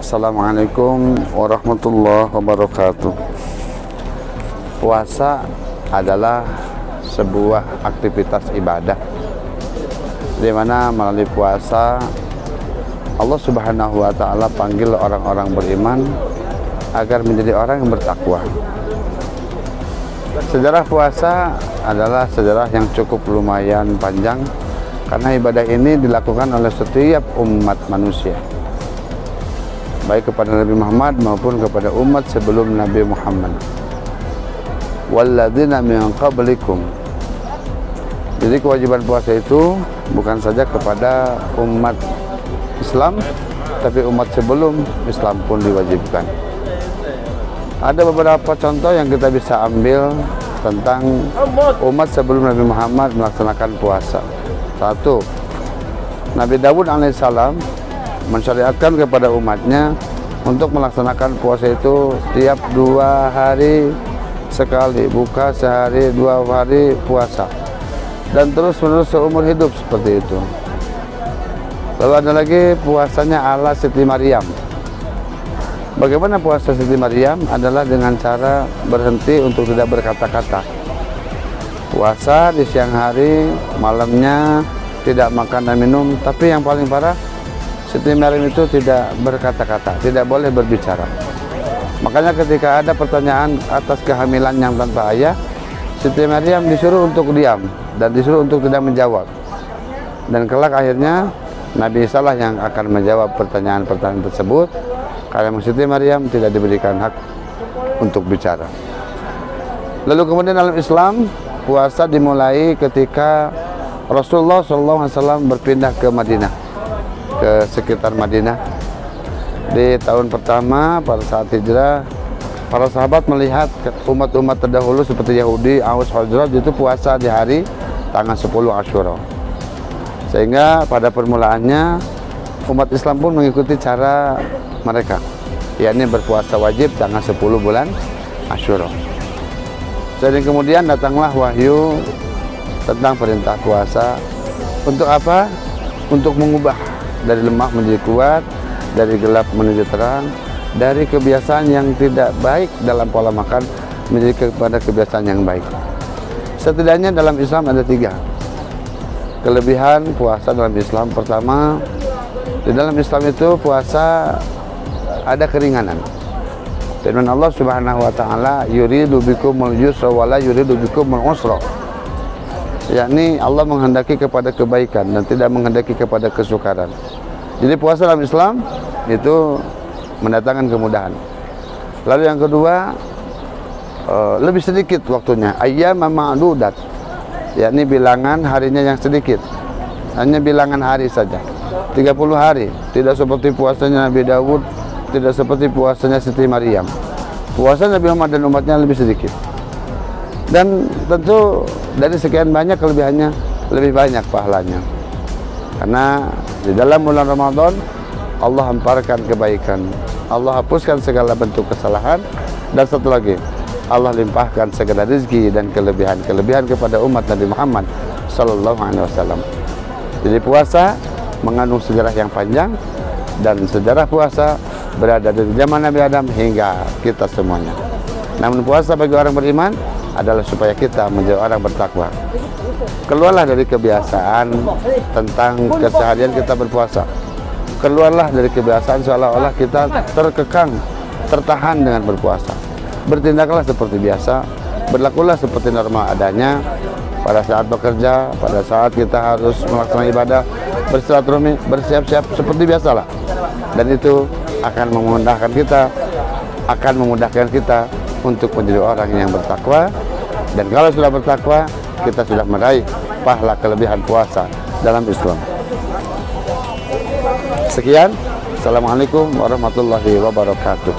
Assalamualaikum warahmatullahi wabarakatuh. Puasa adalah sebuah aktivitas ibadah di mana melalui puasa Allah Subhanahu wa taala panggil orang-orang beriman agar menjadi orang yang bertakwa. Sejarah puasa adalah sejarah yang cukup lumayan panjang karena ibadah ini dilakukan oleh setiap umat manusia, baik kepada Nabi Muhammad maupun kepada umat sebelum Nabi Muhammad. Walladzina min qablikum. Jadi kewajiban puasa itu bukan saja kepada umat Islam, tapi umat sebelum Islam pun diwajibkan. Ada beberapa contoh yang kita bisa ambil tentang umat sebelum Nabi Muhammad melaksanakan puasa. Satu, Nabi Dawud alaihissalam mensyariatkan kepada umatnya untuk melaksanakan puasa itu tiap 2 hari sekali, buka sehari, 2 hari puasa, dan terus menerus seumur hidup seperti itu. Lalu ada lagi puasanya ala Siti Maryam. Bagaimana puasa Siti Maryam? Adalah dengan cara berhenti untuk tidak berkata-kata. Puasa di siang hari, malamnya tidak makan dan minum, tapi yang paling parah Siti Maryam itu tidak berkata-kata, tidak boleh berbicara. Makanya ketika ada pertanyaan atas kehamilan yang tanpa ayah, Siti Maryam disuruh untuk diam dan disuruh untuk tidak menjawab. Dan kelak akhirnya Nabi Isa lah yang akan menjawab pertanyaan-pertanyaan tersebut, karena Siti Maryam tidak diberikan hak untuk bicara. Lalu kemudian dalam Islam, puasa dimulai ketika Rasulullah SAW berpindah ke Madinah, ke sekitar Madinah. Di tahun pertama pada saat hijrah, para sahabat melihat umat-umat terdahulu seperti Yahudi, Aus, Khazraj itu puasa di hari tanggal 10 Asyura. Sehingga pada permulaannya umat Islam pun mengikuti cara mereka, yakni berpuasa wajib tanggal 10 bulan Asyura. Dan kemudian datanglah wahyu tentang perintah puasa. Untuk apa? Untuk mengubah dari lemah menjadi kuat, dari gelap menuju terang, dari kebiasaan yang tidak baik dalam pola makan menjadi kepada kebiasaan yang baik. Setidaknya dalam Islam ada 3 kelebihan puasa dalam Islam. Pertama, di dalam Islam itu puasa ada keringanan. Firman Allah Subhanahu wa taala, yuridu bikumul yusra wa la yuridu bikumul usra. Yakni Allah menghendaki kepada kebaikan dan tidak menghendaki kepada kesukaran. Jadi puasa dalam Islam itu mendatangkan kemudahan. Lalu yang kedua, lebih sedikit waktunya, ayyam ma'dudat, yakni bilangan harinya yang sedikit, hanya bilangan hari saja, 30 hari. Tidak seperti puasanya Nabi Dawud, tidak seperti puasanya Siti Maryam. Puasa Nabi Muhammad dan umatnya lebih sedikit. Dan tentu dari sekian banyak kelebihannya, lebih banyak pahalanya. Karena di dalam bulan Ramadan Allah hamparkan kebaikan, Allah hapuskan segala bentuk kesalahan, dan satu lagi, Allah limpahkan segala rezeki dan kelebihan-kelebihan kepada umat Nabi Muhammad sallallahu alaihi wasallam. Jadi puasa mengandung sejarah yang panjang, dan sejarah puasa berada dari zaman Nabi Adam hingga kita semuanya. Namun puasa bagi orang beriman adalah supaya kita menjadi orang bertakwa. Keluarlah dari kebiasaan tentang keseharian kita berpuasa. Keluarlah dari kebiasaan seolah-olah kita terkekang, tertahan dengan berpuasa. Bertindaklah seperti biasa, berlakulah seperti normal adanya. Pada saat bekerja, pada saat kita harus melaksanakan ibadah, bersilaturahmi, bersiap-siap seperti biasalah. Dan itu akan memudahkan kita untuk menjadi orang yang bertakwa. Dan kalau sudah bertakwa, kita sudah meraih pahala kelebihan puasa dalam Islam. Sekian, Assalamualaikum warahmatullahi wabarakatuh.